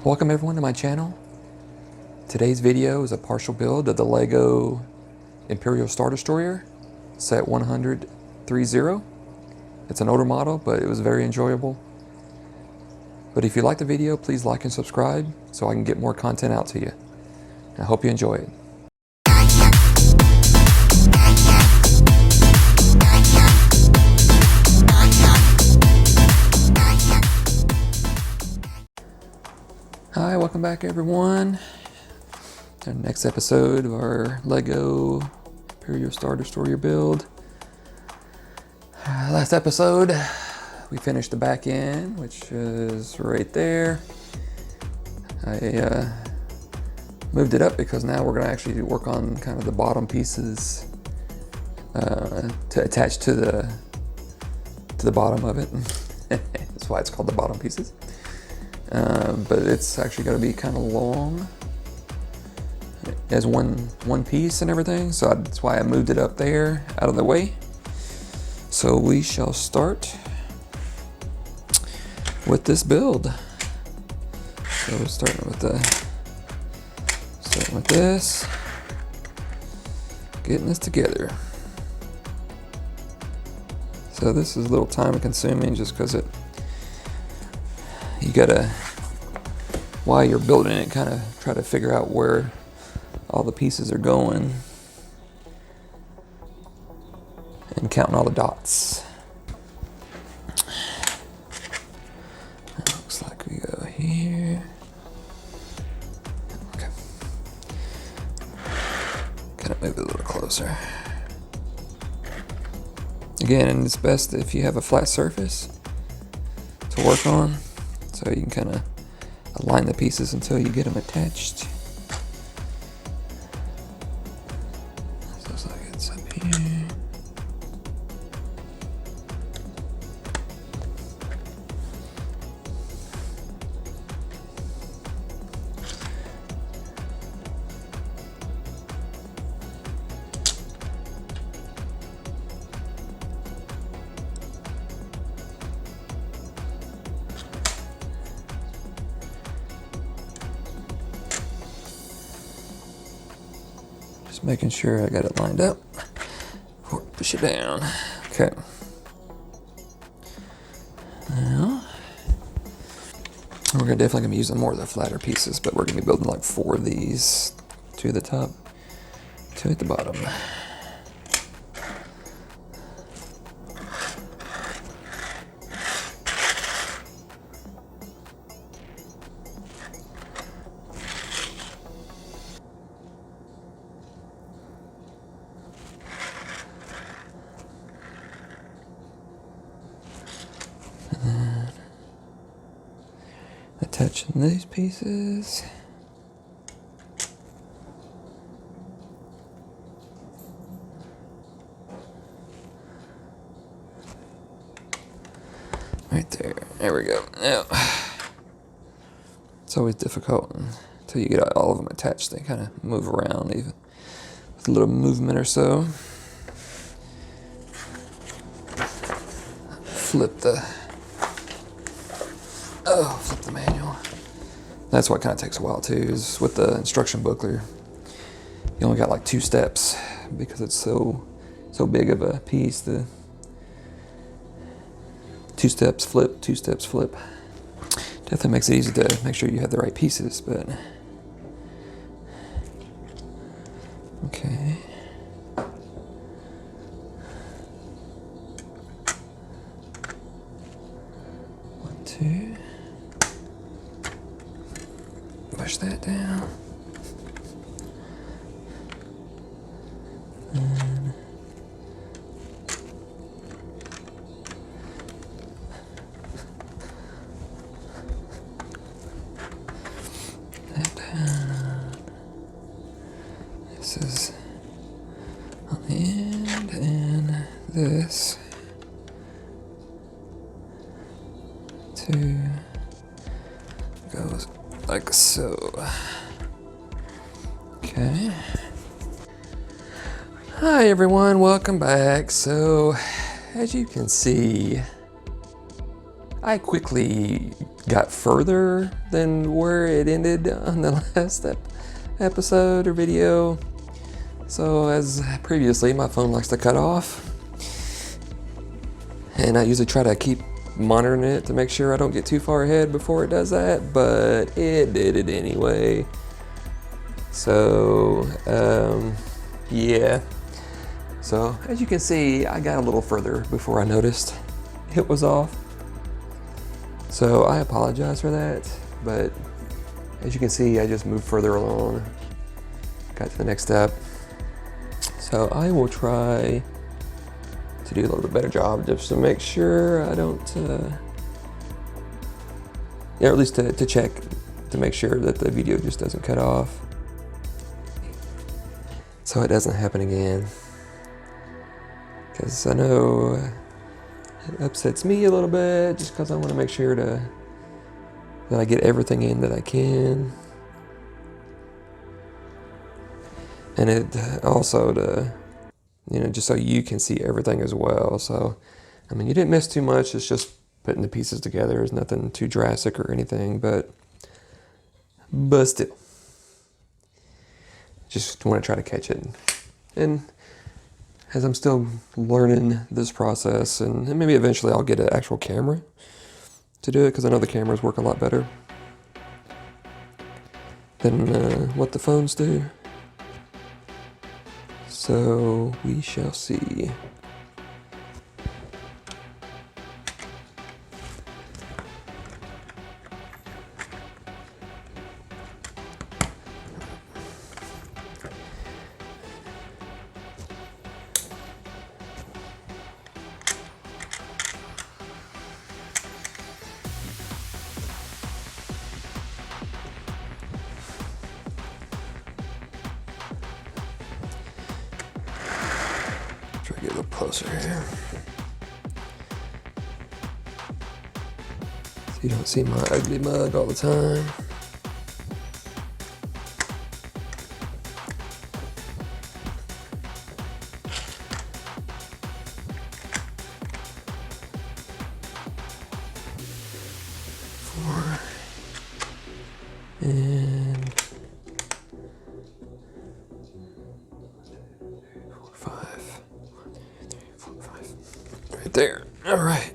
Welcome everyone to my channel. Today's video is a partial build of the Lego Imperial Star Destroyer set 100-30. It's an older model, but it was very enjoyable. But if you like the video, please like and subscribe so I can get more content out to you. I hope you enjoy it. Hi, welcome back everyone. The next episode of our Lego Imperial Star Destroyer build. Last episode, we finished the back end, which is right there. I moved it up because now we're going to actually work on kind of the bottom pieces to attach to the bottom of it. That's why it's called the bottom pieces. But it's actually going to be kind of long as one piece and everything, so that's why I moved it up there out of the way. So we shall start with this build. So we're starting with this, getting this together. So this is a little time consuming just because you gotta, while you're building it, kind of try to figure out where all the pieces are going and counting all the dots. It looks like we go here. Okay. Kind of move it a little closer. Again, it's best if you have a flat surface to work on, so you can kind of align the pieces until you get them attached. This looks like it's up here. Just making sure I got it lined up before I push it down. Okay. Now, we're definitely gonna be using more of the flatter pieces, but we're gonna be building like 4 of these, 2 at the top, 2 at the bottom. Attaching these pieces. Right there. There we go. Now, it's always difficult until you get all of them attached. They kind of move around, even with a little movement or so. Flip the manual. That's what kind of takes a while too, is with the instruction booklet, you only got like 2 steps because it's so big of a piece. The 2 steps flip, 2 steps flip. Definitely makes it easy to make sure you have the right pieces, but okay. One, 2. Push that down. And that down. This is on the end, and this 2 goes like so. Okay. Hi everyone, welcome back. So, as you can see, I quickly got further than where it ended on the last episode or video. So as previously, my phone likes to cut off. And I usually try to keep monitoring it to make sure I don't get too far ahead before it does that, but it did it anyway. So, yeah. So, as you can see, I got a little further before I noticed it was off. So, I apologize for that, but as you can see, I just moved further along. Got to the next step. So, I will try to do a little bit better job just to make sure I don't, yeah, or at least to check to make sure that the video just doesn't cut off, so it doesn't happen again. Because I know it upsets me a little bit just because I want to make sure that I get everything in that I can. And it also just so you can see everything as well. So, I mean, you didn't miss too much. It's just putting the pieces together. It's nothing too drastic or anything, but still. Just want to try to catch it. And as I'm still learning this process, and maybe eventually I'll get an actual camera to do it, because I know the cameras work a lot better than what the phones do. So we shall see. Try to get a little closer here, so you don't see my ugly mug all the time. And 4, 5. 1, 2, 3, 4, 5. Right there. All right.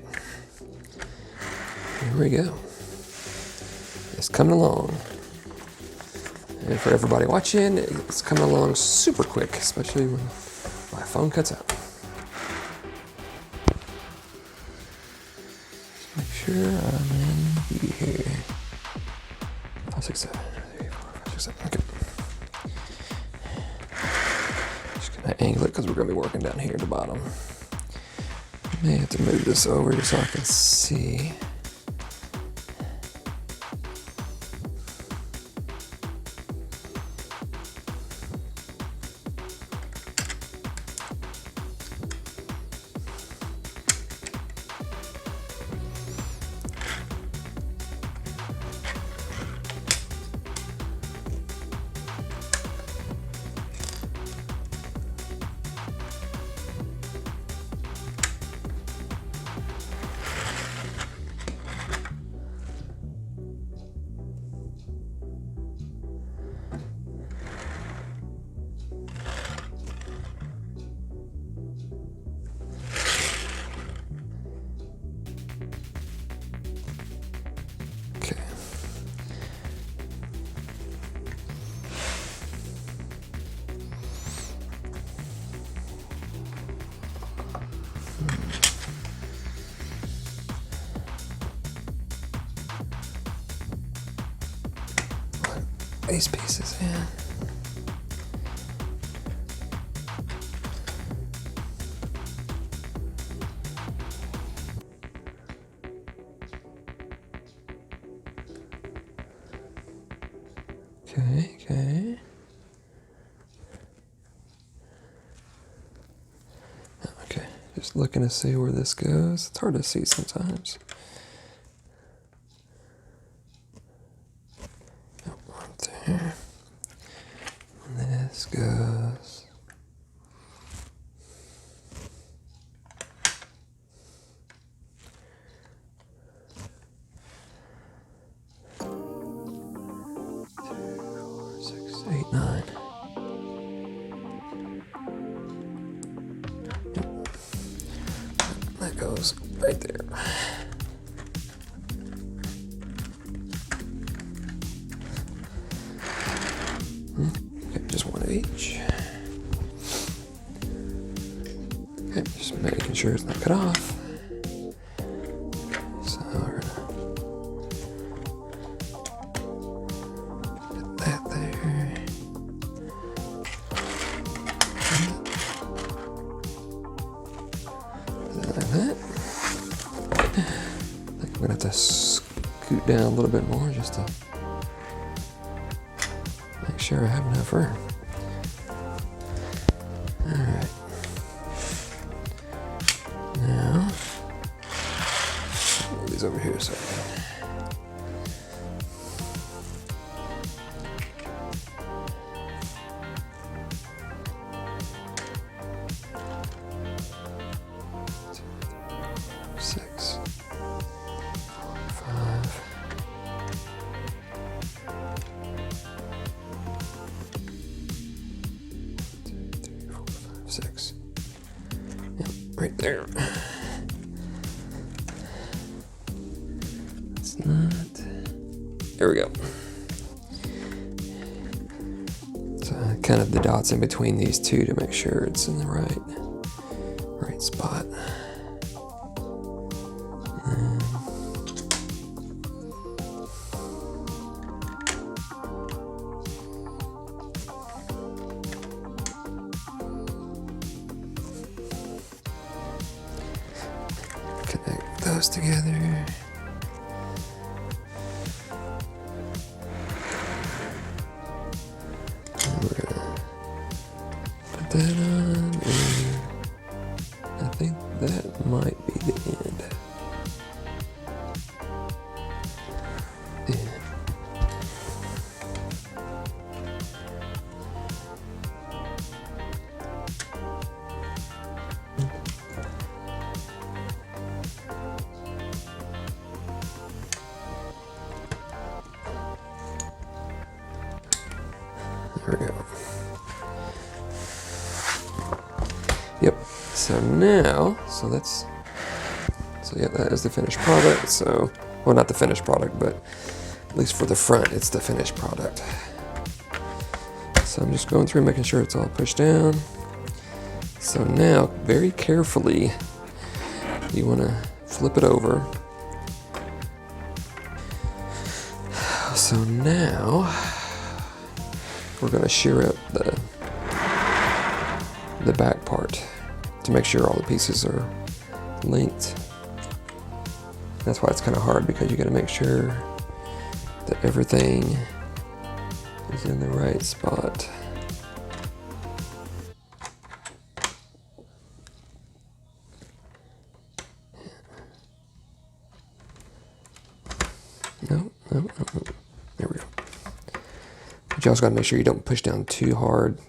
Here we go. It's coming along. And for everybody watching, it's coming along super quick, especially when my phone cuts out. Just make sure I'm in here. 5, 6, 7. 3, 4, 5, 6, 7. Okay. Just gonna angle it because we're gonna be working down here at the bottom. May have to move this over so I can see. Base pieces in. Okay. Okay, just looking to see where this goes. It's hard to see sometimes. Right there. And this goes. It's 8, 9. Yep. That goes right there. Okay, just one of each. Okay, just making sure it's not cut off. So we're gonna get that there. Like that. I think we're gonna have to scoot down a little bit more just to make sure I have enough room. Alright. Now, move these over here so I can. Six, 5. Six. Yep, right there. It's not. There we go. So kind of the dots in between these two to make sure it's in the right spot. Connect those together. And we're gonna put that on, and I think that might be the end. Yeah. There we go. Yep. So now, yeah, that is the finished product. So, well, not the finished product, but at least for the front, it's the finished product. So I'm just going through making sure it's all pushed down. So now, very carefully, you want to flip it over. So now, we're going to shear up the back part to make sure all the pieces are linked. That's why it's kind of hard, because you got to make sure that everything is in the right spot. No. There we go. But you also got to make sure you don't push down too hard,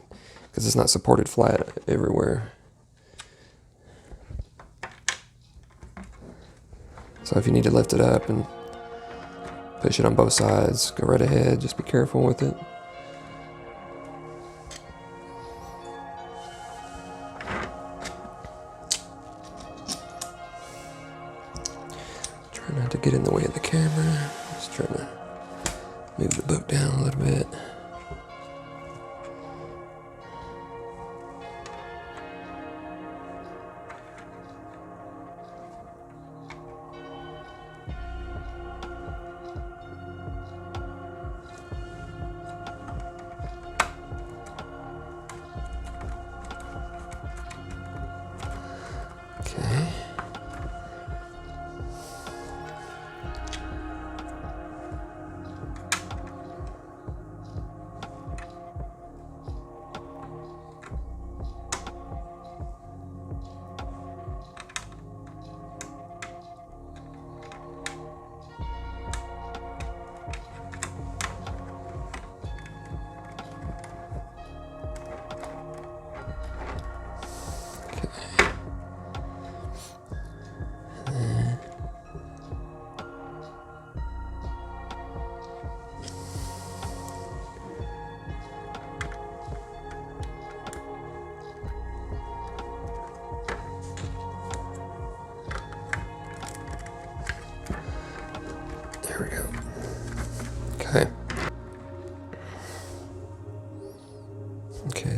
because it's not supported flat everywhere. So if you need to lift it up and push it on both sides, go right ahead. Just be careful with it. Try not to get in the way of the camera. Just trying to move the boat down a little bit. Okay.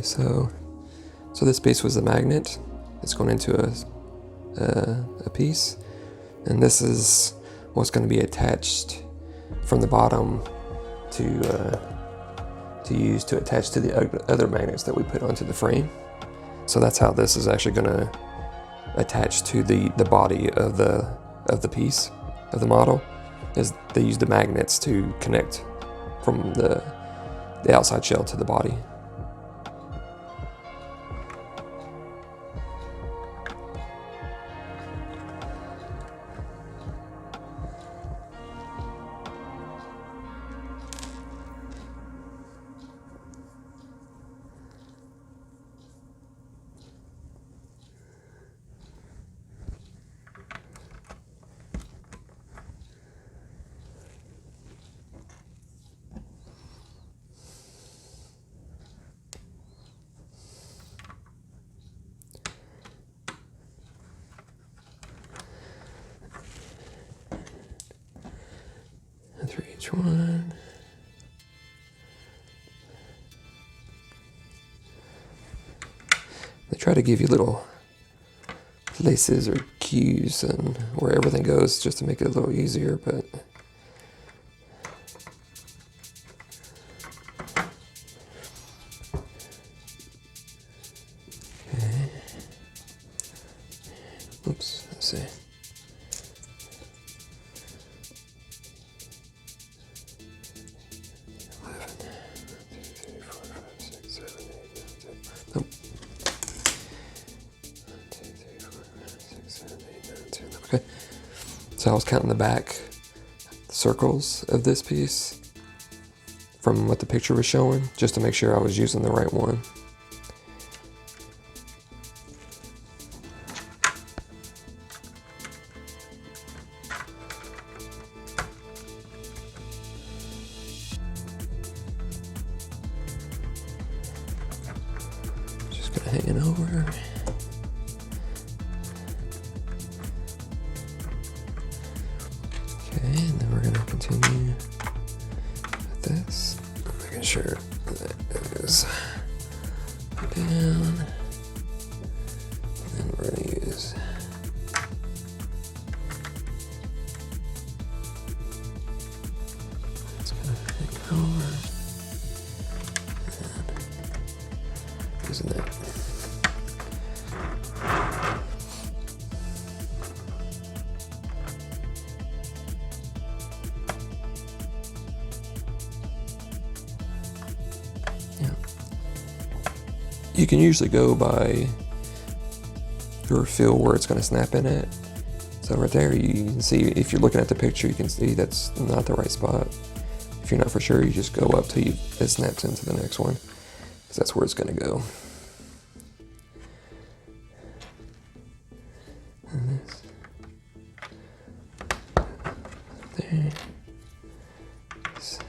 so this piece was the magnet. It's going into a piece, and this is what's going to be attached from the bottom to use to attach to the other magnets that we put onto the frame. So that's how this is actually going to attach to the body of the piece of the model. Is they use the magnets to connect from the outside shell to the body. For each one. They try to give you little places or cues and where everything goes just to make it a little easier, but okay. Oops, let's see. Okay, so I was counting the back circles of this piece from what the picture was showing, just to make sure I was using the right one. Just gonna hang it over. And then we're going to continue with this, making sure that goes down. And then we're going to use it's going to hang over and using that. You can usually go by your feel where it's going to snap in it. So right there, you can see, if you're looking at the picture, you can see that's not the right spot. If you're not for sure, you just go up till it snaps into the next one, because that's where it's going to go. And this, there. This.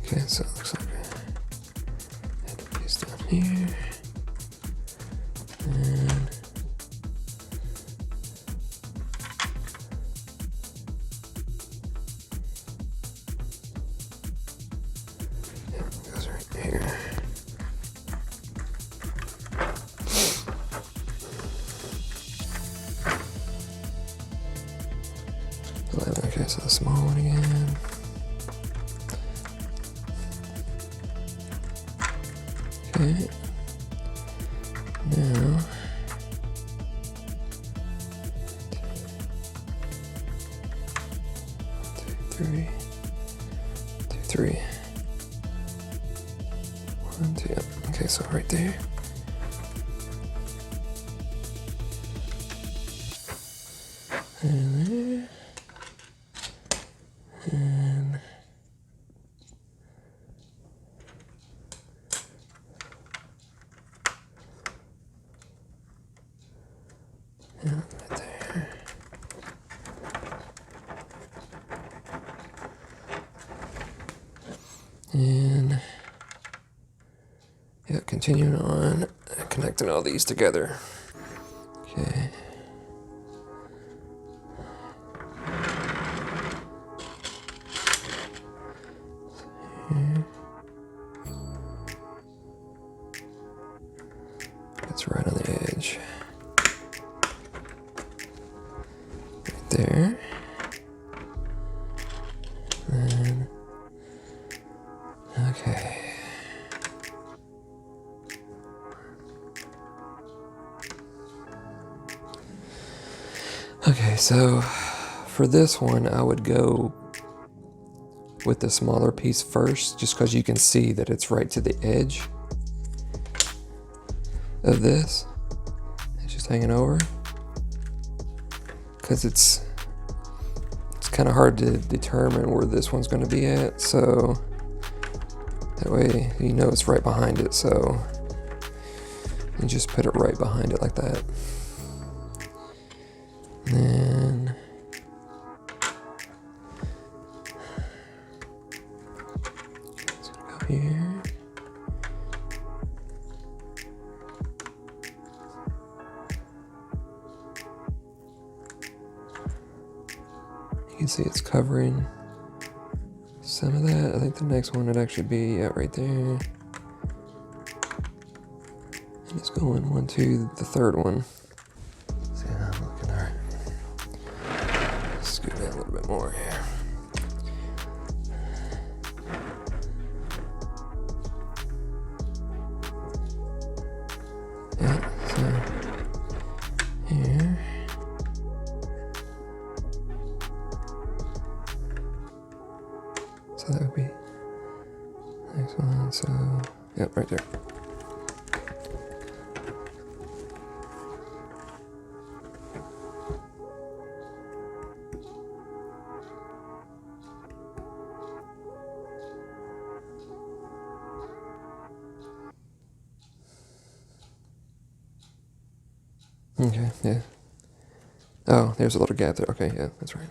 Okay, so it looks like I had a piece down here, and it goes right here. Okay, so the small one again. Okay, now two, three, 1, 2. Okay, so right there. And there. And yeah, right there. continuing on, connecting all these together. Okay. It's right on the edge. Right there. And, okay. Okay, so for this one, I would go with the smaller piece first, just because you can see that it's right to the edge of this. It's just hanging over. Because it's kind of hard to determine where this one's going to be at, so that way you know it's right behind it, so you just put it right behind it like that. And then it's gonna go here. You can see it's covering some of that. I think the next one would actually be right there. And it's going one to the third one. See how I'm looking, all right. Scoot down a little bit more here. Yeah, so here. So that would be the next one, so, yep, right there. Okay, yeah. Oh, there's a little gap there. Okay, yeah, that's right.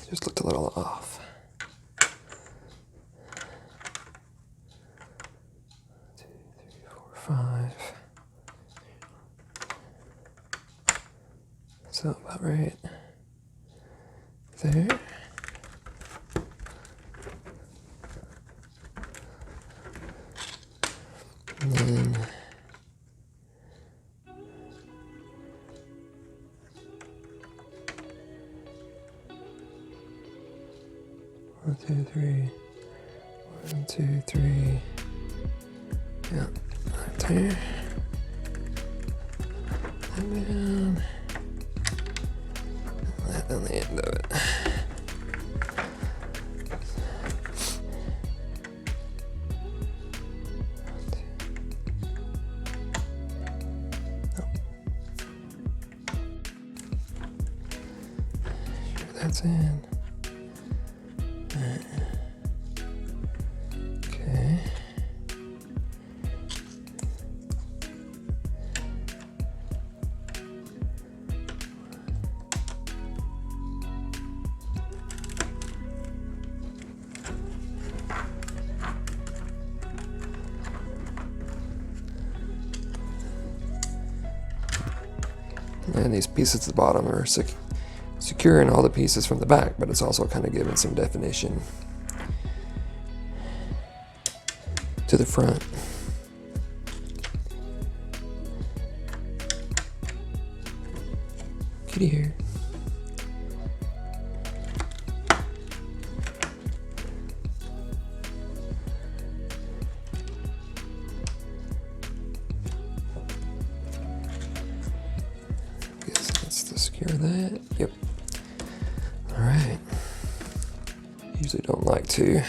Just looked a little off. 2, 3, 4, 5. So about right there. And then one, two, three. 1, 2, 3. Yeah, right there. And then that on the end of it. Sure that's in. Okay. And these pieces at the bottom are securing all the pieces from the back, but it's also kind of giving some definition to the front. Kitty here. Secure that. Yep. All right. Usually don't like to.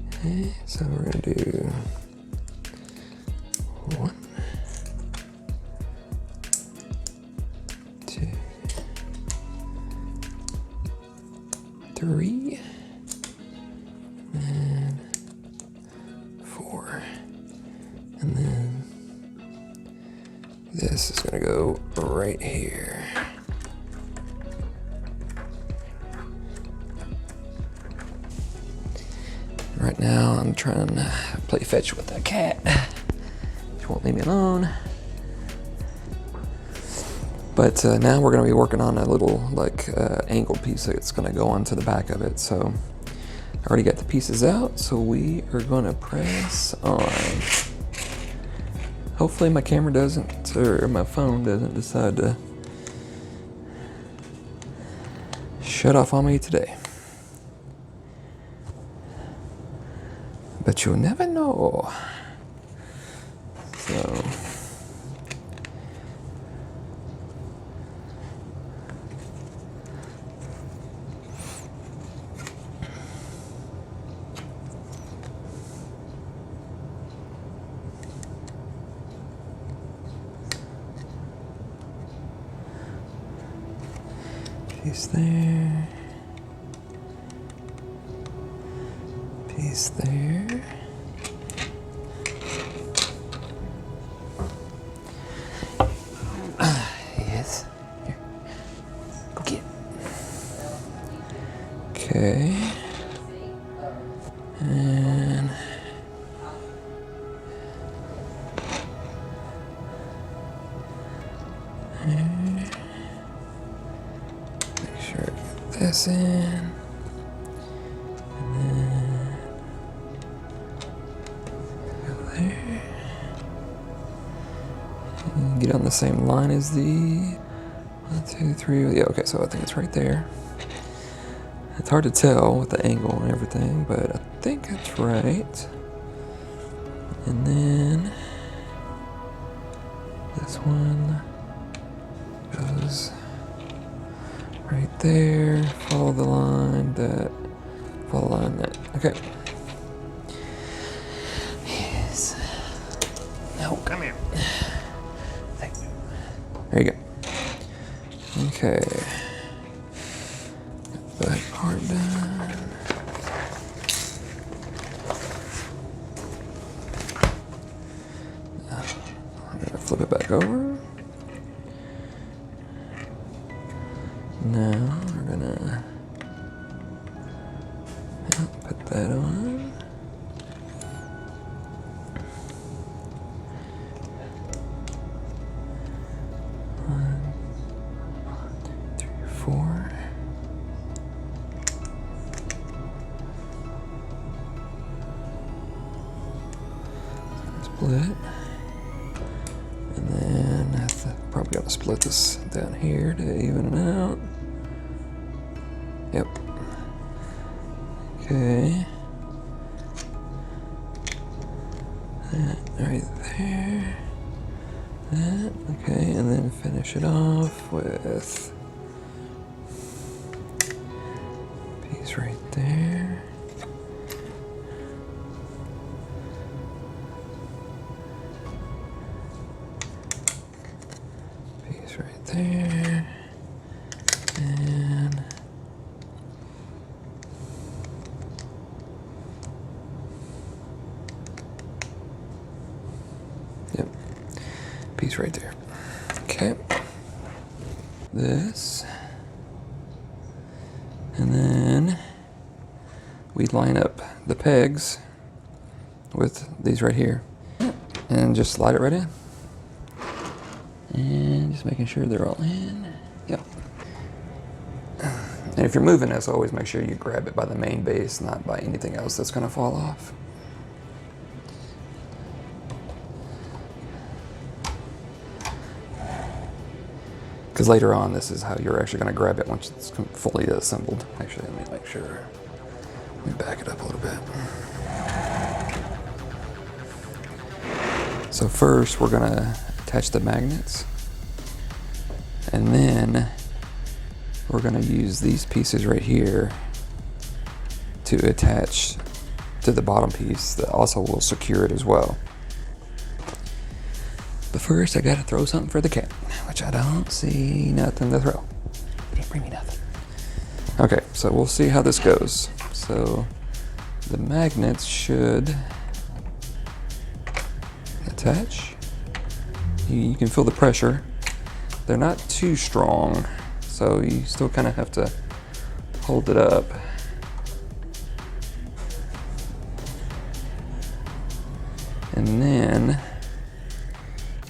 Okay, so we're gonna do 1, 2, 3, and 4, and then this is gonna go right here. Right now I'm trying to play fetch with that cat. She won't leave me alone. But now we're going to be working on a little like angled piece that's going to go onto the back of it. So I already got the pieces out, so we are going to press on. Hopefully my camera doesn't, or my phone doesn't decide to shut off on me today. But you'll never know. So piece there, piece there. Yes. Here. Get. Okay. And make sure I get this in. And then go there. And get on the same line as the 1, 2, 3. Yeah, okay, so I think it's right there. It's hard to tell with the angle and everything, but I think it's right. And then this one goes right there. Follow the line that, follow the line that. Okay. Yes. No, come here. Thank you. There you go. Okay. That part done. Now, I'm gonna flip it back over. Now we're gonna put that on. One, 2, 3, 4. Split, and then I probably gotta split this down here to even it out. Yep. Okay. That right there. That, okay, and then finish it off with a piece right there. Piece right there. And yep, piece right there. Okay. This. And then we line up the pegs with these right here. And just slide it right in. And just making sure they're all in. Yep. And if you're moving this, always make sure you grab it by the main base, not by anything else that's gonna fall off. Because later on, this is how you're actually gonna grab it once it's fully assembled. Actually, let me make sure. Let me back it up a little bit. So first, we're gonna attach the magnets, and then we're gonna use these pieces right here to attach to the bottom piece that also will secure it as well. But first I gotta throw something for the cat, which I don't see nothing to throw. He didn't bring me nothing. Okay, so we'll see how this goes. So the magnets should attach. You can feel the pressure. They're not too strong, so you still kind of have to hold it up. then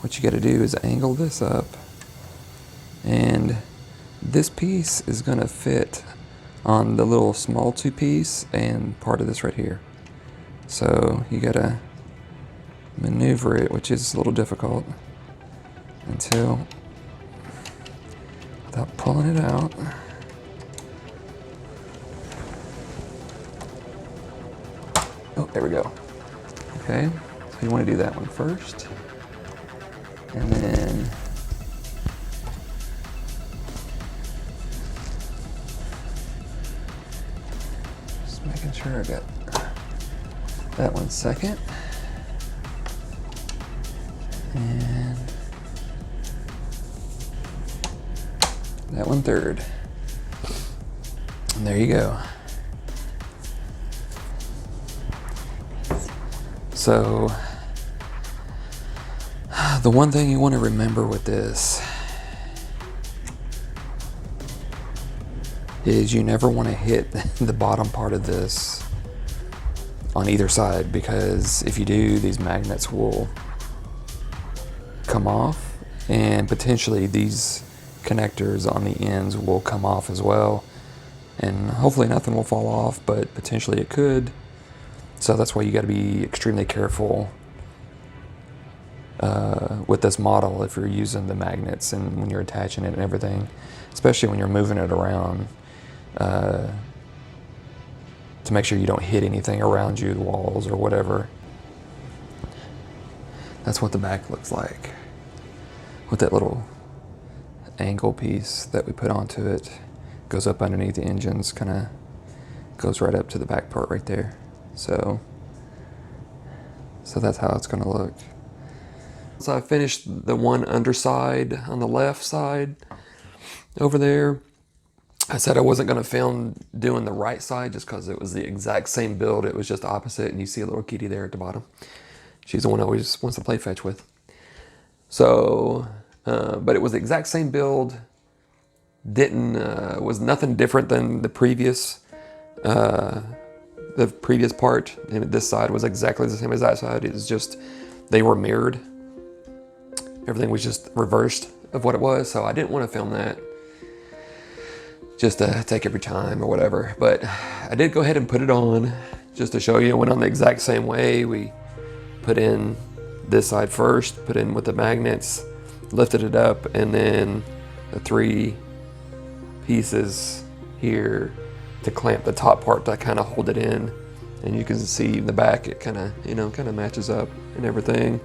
what you got to do is angle this up, and this piece is going to fit on the little small 2 piece and part of this right here. So you got to maneuver it, which is a little difficult, until, without pulling it out. Oh, there we go. Okay, so you want to do that one first, and then just making sure I got that one second, and that one third, and there you go. So the one thing you want to remember with this is you never want to hit the bottom part of this on either side, because if you do, these magnets will come off, and potentially these connectors on the ends will come off as well, and hopefully nothing will fall off, but potentially it could. So that's why you got to be extremely careful with this model if you're using the magnets and when you're attaching it and everything, especially when you're moving it around, to make sure you don't hit anything around you, the walls or whatever. That's what the back looks like with that little angle piece that we put onto it. Goes up underneath the engines, kind of goes right up to the back part right there. So that's how it's going to look. So I finished the one underside on the left side over there. I said I wasn't going to film doing the right side just because it was the exact same build. It was just opposite, and you see a little kitty there at the bottom. She's the one I always wants to play fetch with. So, but it was the exact same build. Was nothing different than the previous part, and this side was exactly the same as that side. It was just, they were mirrored. Everything was just reversed of what it was, so I didn't want to film that just to take every time or whatever. But I did go ahead and put it on just to show you. It went on the exact same way. We put in this side first, put in with the magnets, lifted it up, and then the 3 pieces here to clamp the top part to kind of hold it in. And you can see in the back it kind of matches up and everything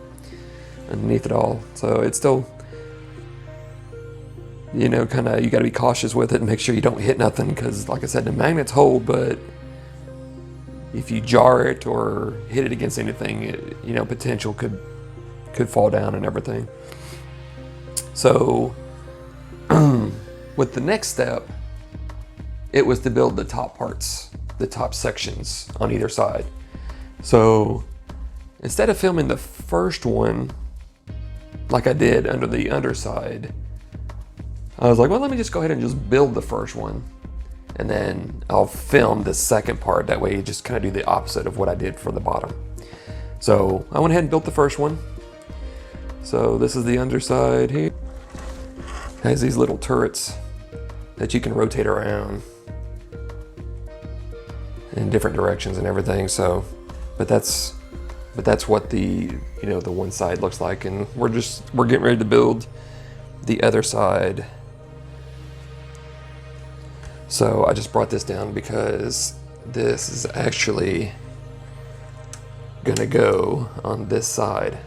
underneath it all. So it's still, you got to be cautious with it and make sure you don't hit nothing, because like I said, the magnets hold, but if you jar it or hit it against anything, it, potential could fall down and everything. So with the next step, it was to build the top parts, the top sections on either side. So instead of filming the first one like I did under the underside, I was like, well, let me just go ahead and just build the first one, and then I'll film the second part. That way you just kind of do the opposite of what I did for the bottom. So I went ahead and built the first one. So this is the underside here. It has these little turrets that you can rotate around in different directions and everything. So, but that's what the the one side looks like, and we're getting ready to build the other side. So I just brought this down because this is actually gonna go on this side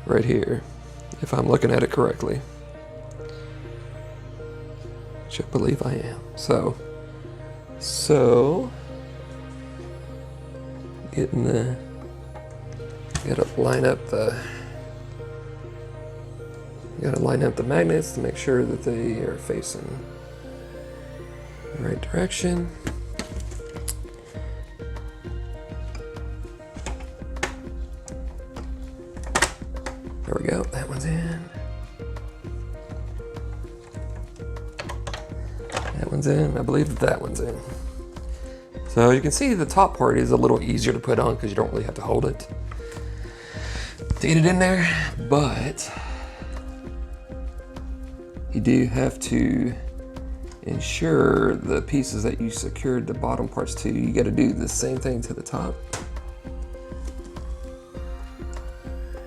right here, if I'm looking at it correctly, which I believe I am. So gotta line up the magnets to make sure that they are facing the right direction. There we go, that one's in. That one's in, I believe that one's in. So you can see the top part is a little easier to put on because you don't really have to hold it. to get it in there, but you do have to ensure the pieces that you secured the bottom parts to, you got to do the same thing to the top.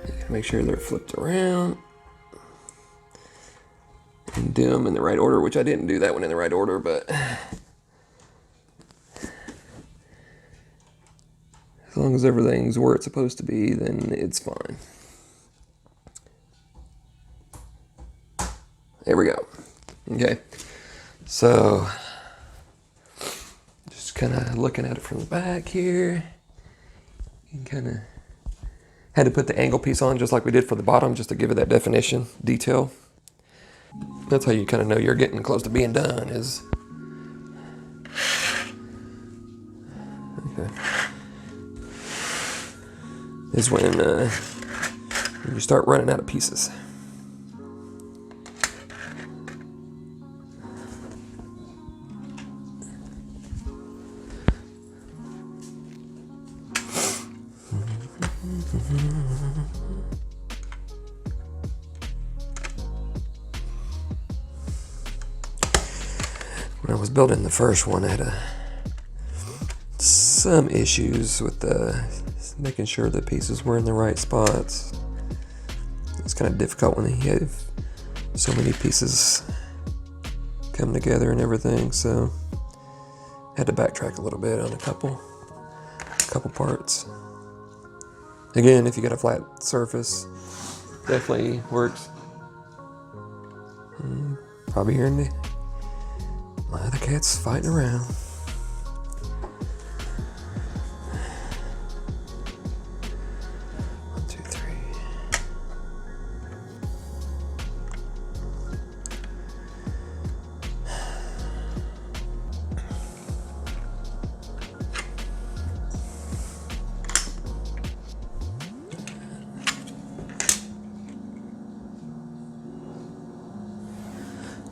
You gotta make sure they're flipped around and do them in the right order, which I didn't do that one in the right order, but as long as everything's where it's supposed to be, then it's fine. There we go. Okay. So, just kind of looking at it from the back here, you kind of had to put the angle piece on just like we did for the bottom, just to give it that definition, detail. That's how you kind of know you're getting close to being done is, okay, is when you start running out of pieces. When I was building the first one, I had some issues with making sure the pieces were in the right spots. It's kind of difficult when you have so many pieces come together and everything, so I had to backtrack a little bit on a couple parts. Again, if you got a flat surface, definitely works. Probably hearing the other cats fighting around. One, two, three.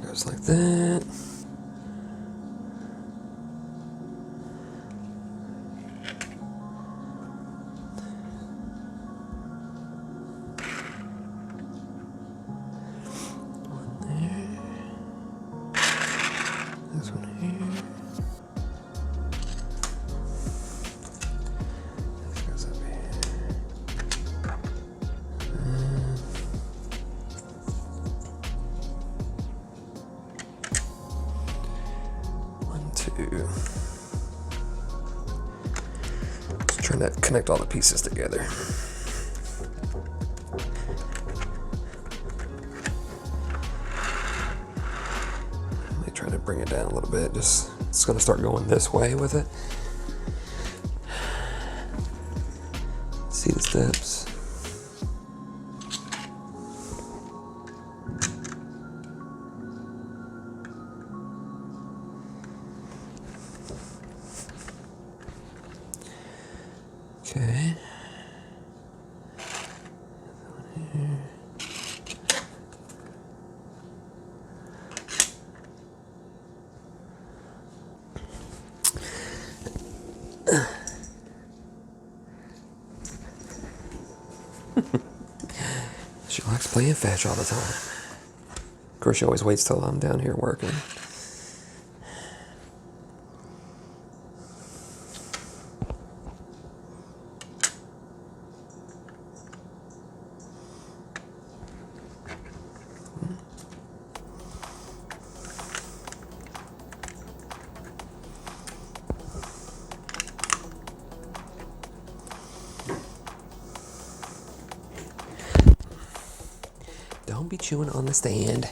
Goes like that. This one here. This goes up here. One, two. Just trying to connect all the pieces together. Try to bring it down a little bit. Just it's going to start going this way with it. See the steps. Okay. She likes playing fetch all the time. Of course, she always waits till I'm down here working. Don't be chewing on the stand.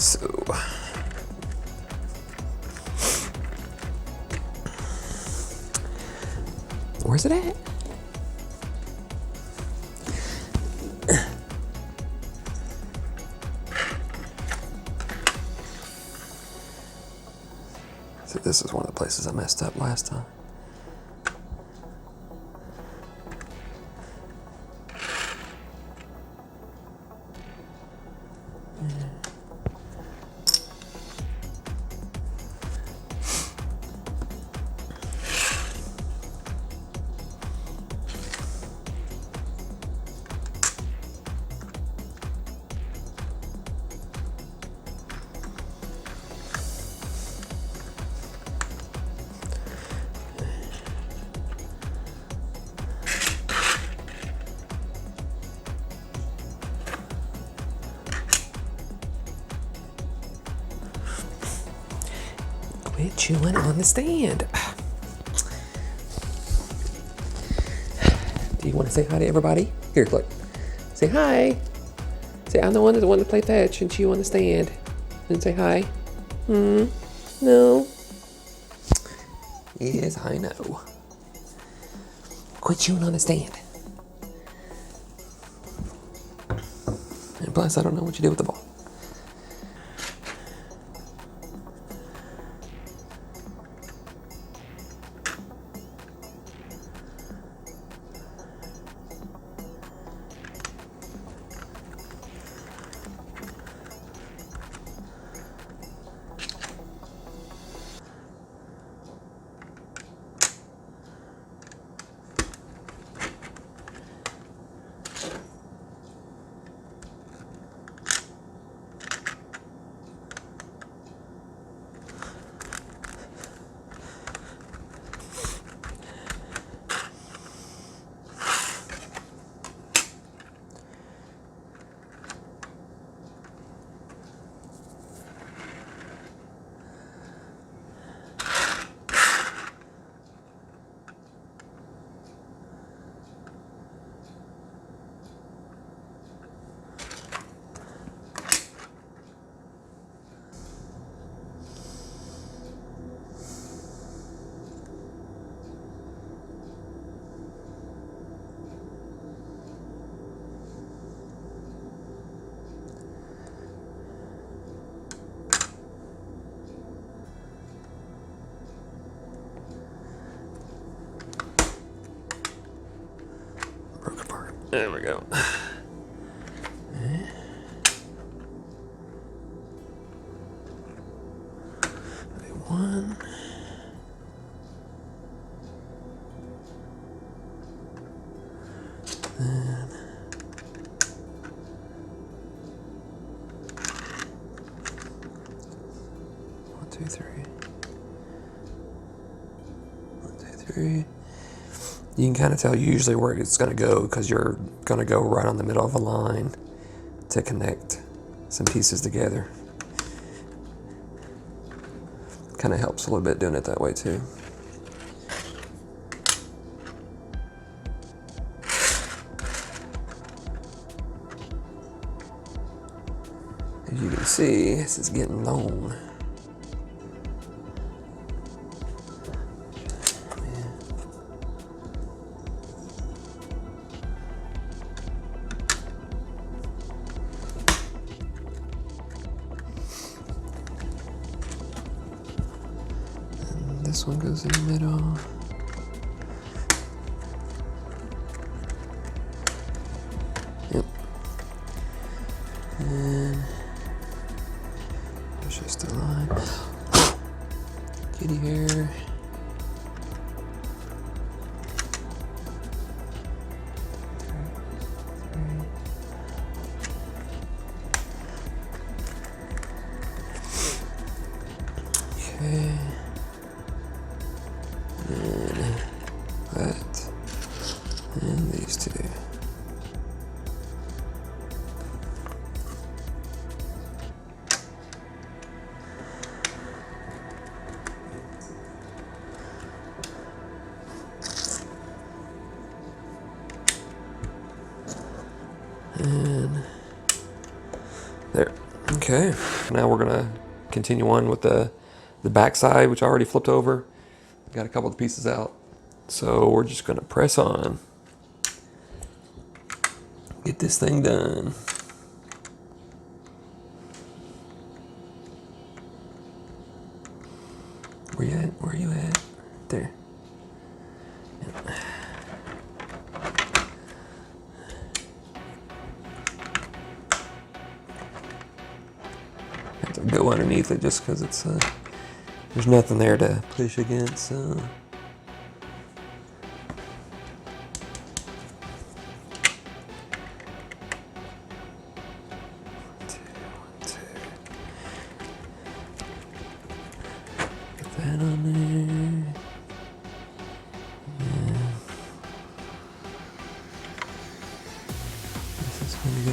So, where's it at? So this is one of the places I messed up last time. Quit chewing on the stand. Do you want to say hi to everybody? Here, look. Say hi. Say, I'm the one that play fetch and chew on the stand. And say hi. No. Yes, I know. Quit chewing on the stand. And plus, I don't know what you did with the ball. Broke apart. There we go. One. Then 1, 2, 3. 1, 2, 3. You can kind of tell usually where it's going to go because you're going to go right on the middle of a line to connect some pieces together. Kind of helps a little bit doing it that way too. As you can see, this is getting long. This one goes in the middle. Yep. And there's just a line. Kitty hair. Okay. That and these two. And there. Okay. Now we're gonna continue on with the back side, which I already flipped over. Got a couple of pieces out. So we're just gonna press on. Get this thing done. Where right there. Have to go underneath it just because it's there's nothing there to push against. That on there. Yeah. This is gonna go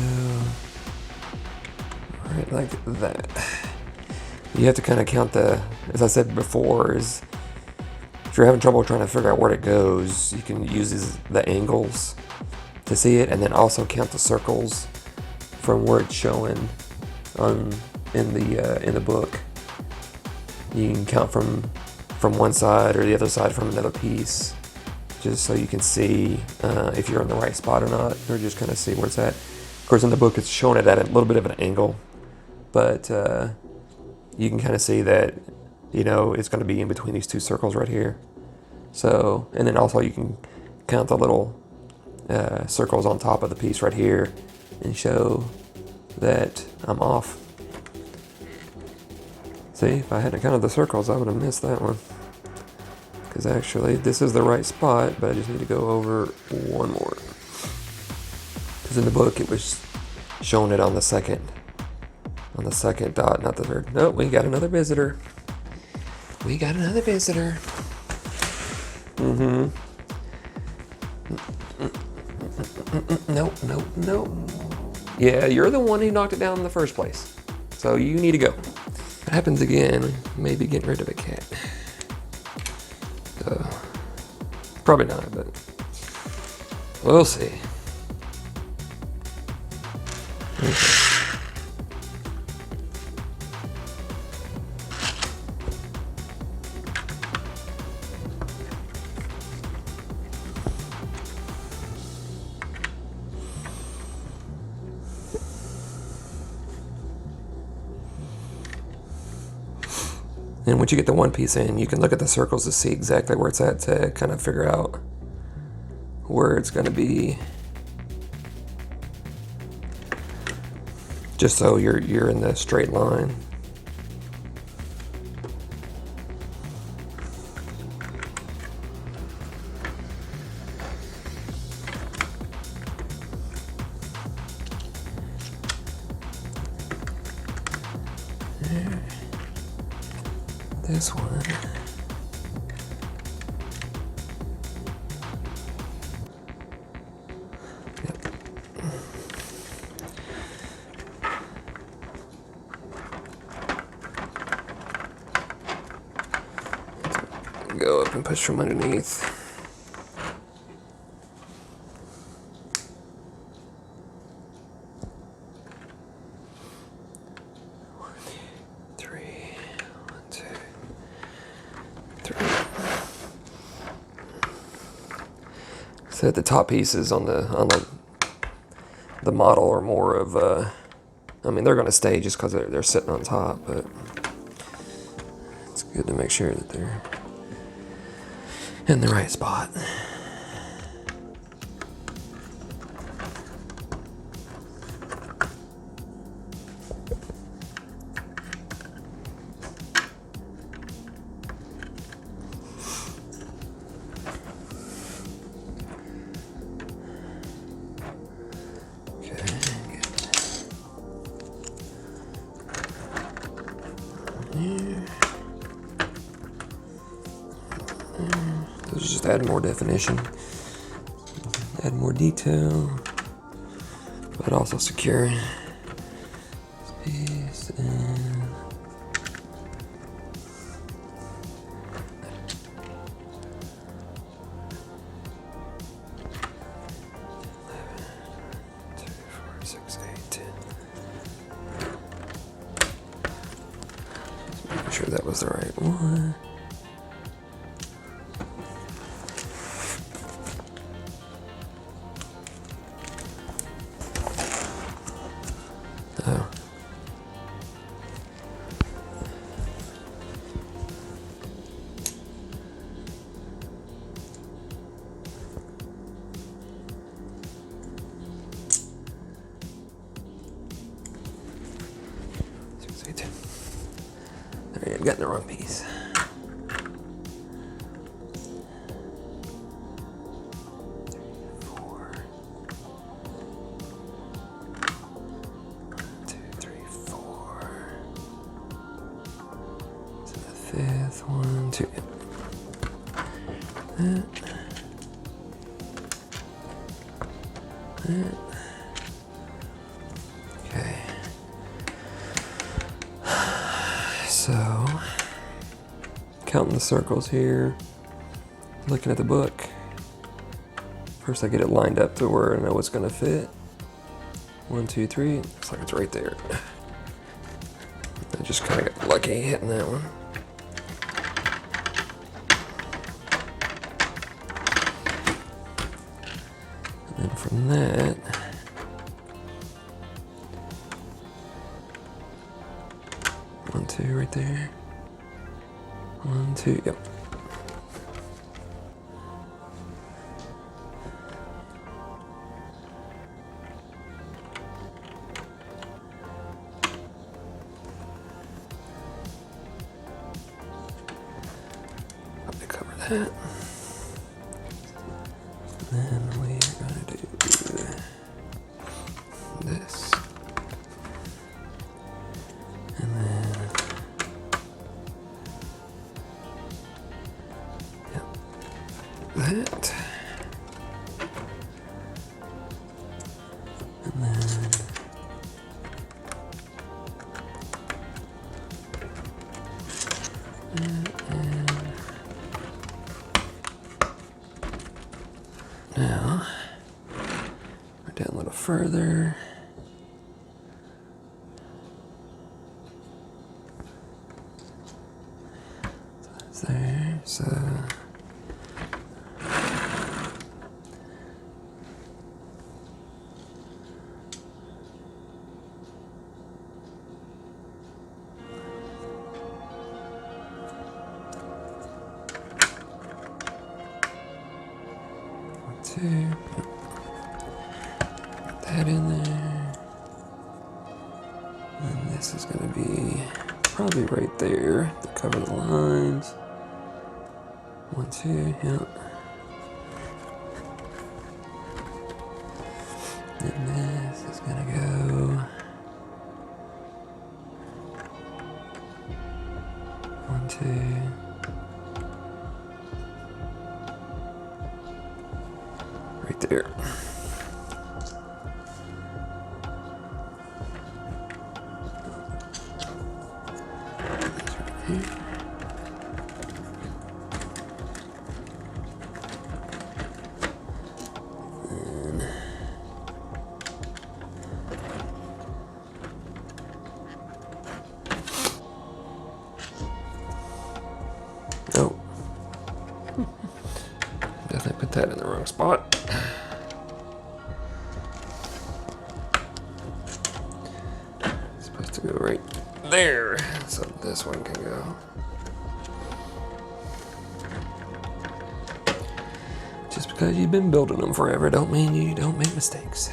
right like that. You have to kind of count the, as I said before, is if you're having trouble trying to figure out where it goes, you can use the angles to see it, and then also count the circles from where it's showing in the book. You can count from one side or the other side from another piece, just so you can see if you're in the right spot or not, or just kind of see where it's at. Of course, in the book, it's showing it at a little bit of an angle, but you can kind of see that, you know, it's going to be in between these two circles right here. So, and then also you can count the little circles on top of the piece right here and show that I'm off. See, if I hadn't counted the circles, I would have missed that one. Because actually, this is the right spot, but I just need to go over one more. Because in the book, it was showing it on the second dot, not the third. No, we got another visitor. We got another visitor. Mm-hmm. Nope. Yeah, you're the one who knocked it down in the first place. So you need to go. If it happens again, maybe getting rid of a cat. Probably not, but we'll see. Okay. And once you get the one piece in, you can look at the circles to see exactly where it's at to kind of figure out where it's going to be. Just so you're in the straight line. This one. Yep. Go up and push from underneath. So the top pieces on the model are more of I mean, they're going to stay just because they're sitting on top, but it's good to make sure that they're in the right spot. Let's just add more definition, add more detail, but also secure. Piece and making sure that was the right one. Oh. got in the wrong piece. Fifth one, two. That. Okay. So, counting the circles here, looking at the book. First I get it lined up to where I know it's gonna fit. 1, 2, 3, looks like it's right there. I just kinda got lucky hitting that one. And then from that, one, two right there. 1, 2, yep. Probably cover that. Then we're gonna do this. And then, yep, that. And then, now, we're down a little further. So that's there, so. Two. Put that in there. And this is going to be probably right there to cover the lines. 1, 2, yep. And this is going to go 1, 2. Right there. Oh. Definitely put that in the wrong spot. It's supposed to go right there, so this one can go. Just because you've been building them forever don't mean you don't make mistakes.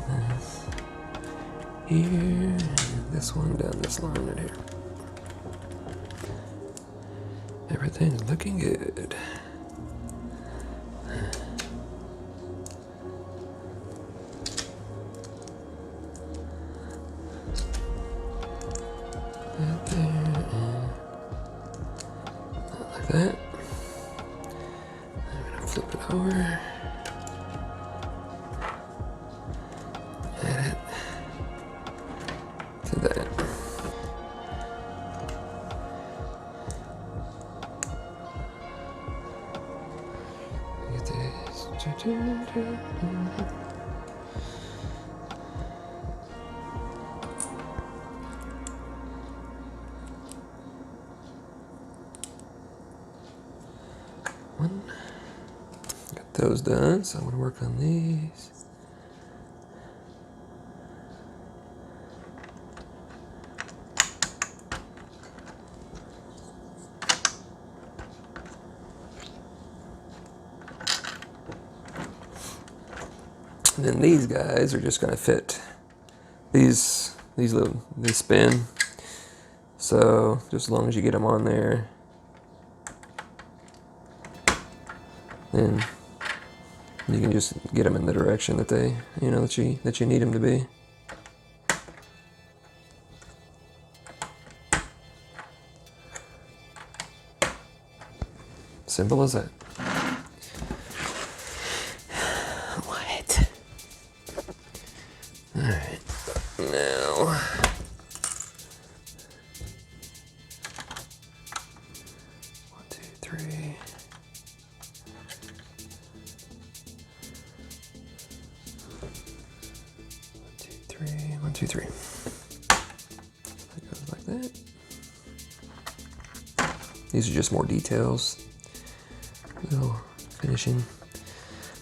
And this here, and this one down this line right here. Everything's looking good. Right there, like that. I'm gonna flip it over. Add it to that. Get this. One. Got those done, so I'm going to work on these. And then these guys are just going to fit these spin. So just as long as you get them on there, then you can just get them in the direction that they, you know, that you need them to be. Simple as that. What? All right, now. One, two, three. That goes like that. These are just more details, little finishing,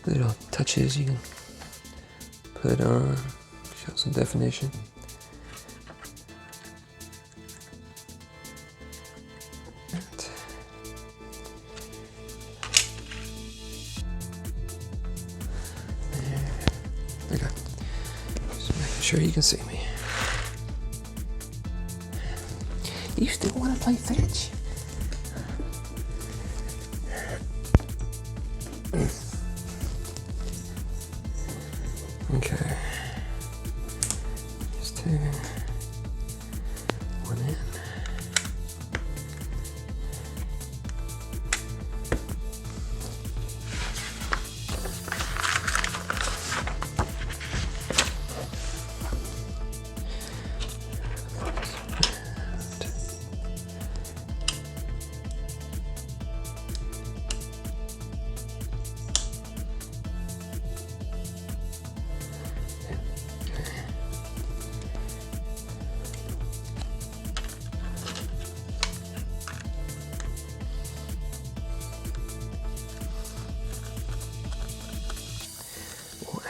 little touches you can put on, show some definition. There we go. Just making sure you can see me. You still want to play fetch? Okay. Just two. One in.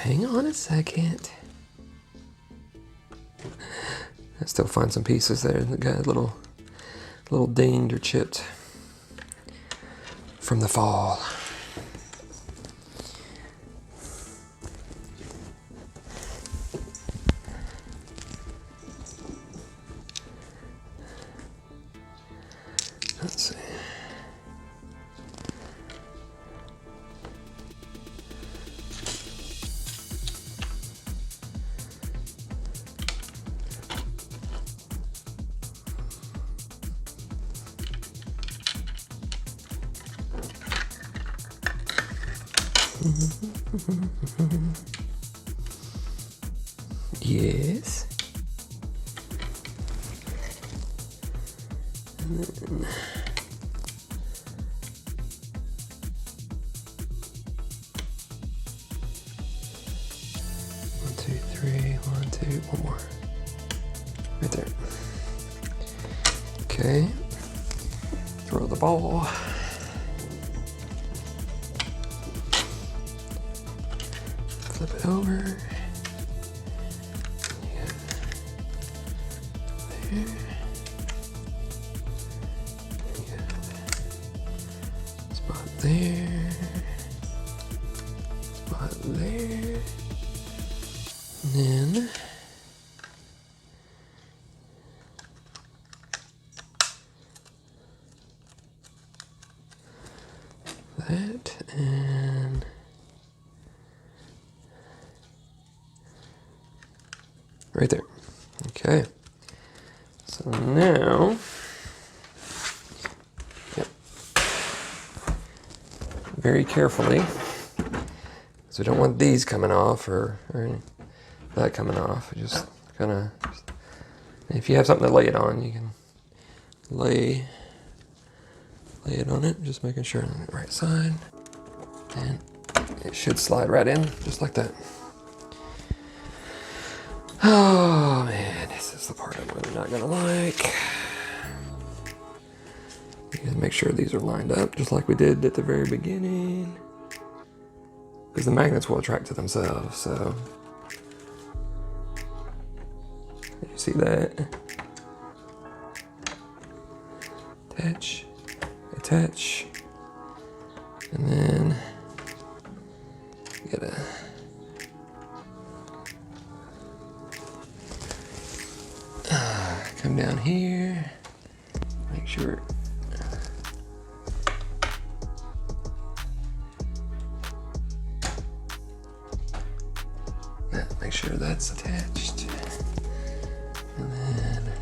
Hang on a second. I still find some pieces there that got a little dinged or chipped from the fall. Let's see. Yes. And then one, two, three, one, two, one more. Right there. Okay. Throw the ball. Flip it over. There. Spot there. Spot there. And then that and right there. Okay. So now, yep, very carefully, because we don't want these coming off or that coming off. Just kind of, if you have something to lay it on, you can lay it on it, just making sure on the right side, and it should slide right in, just like that. Oh man, this is the part I'm really not gonna like. You gotta make sure these are lined up just like we did at the very beginning, because the magnets will attract to themselves. So you see that? Attach, attach, and then you gotta down here. Make sure. Make sure that's attached. And then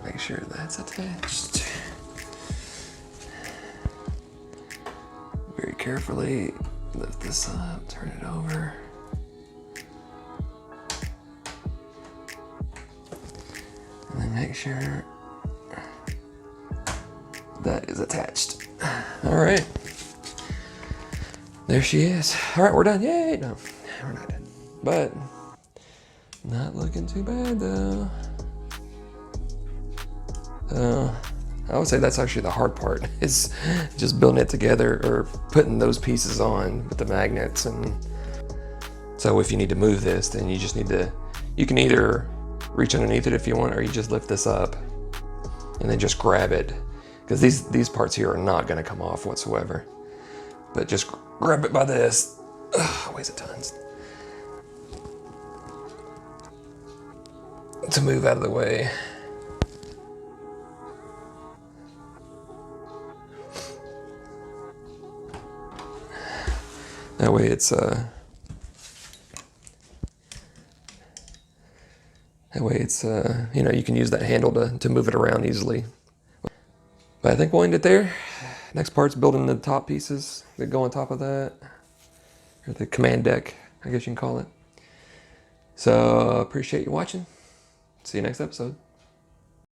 make sure that's attached. Very carefully lift this up, turn it over. And then make sure that is attached. All right. There she is. All right, we're done. Yay! No, we're not done. But not looking too bad though. I would say that's actually the hard part, is just building it together or putting those pieces on with the magnets. And so if you need to move this, then you just need to, you can either reach underneath it if you want, or you just lift this up and then just grab it. Because these parts here are not gonna come off whatsoever. But just grab it by this. Ugh, weighs a tons. To move out of the way. That way it's you know, you can use that handle to move it around easily. But I think we'll end it there. Next part's building the top pieces that go on top of that, or the command deck, I guess you can call it. So appreciate you watching. See you next episode.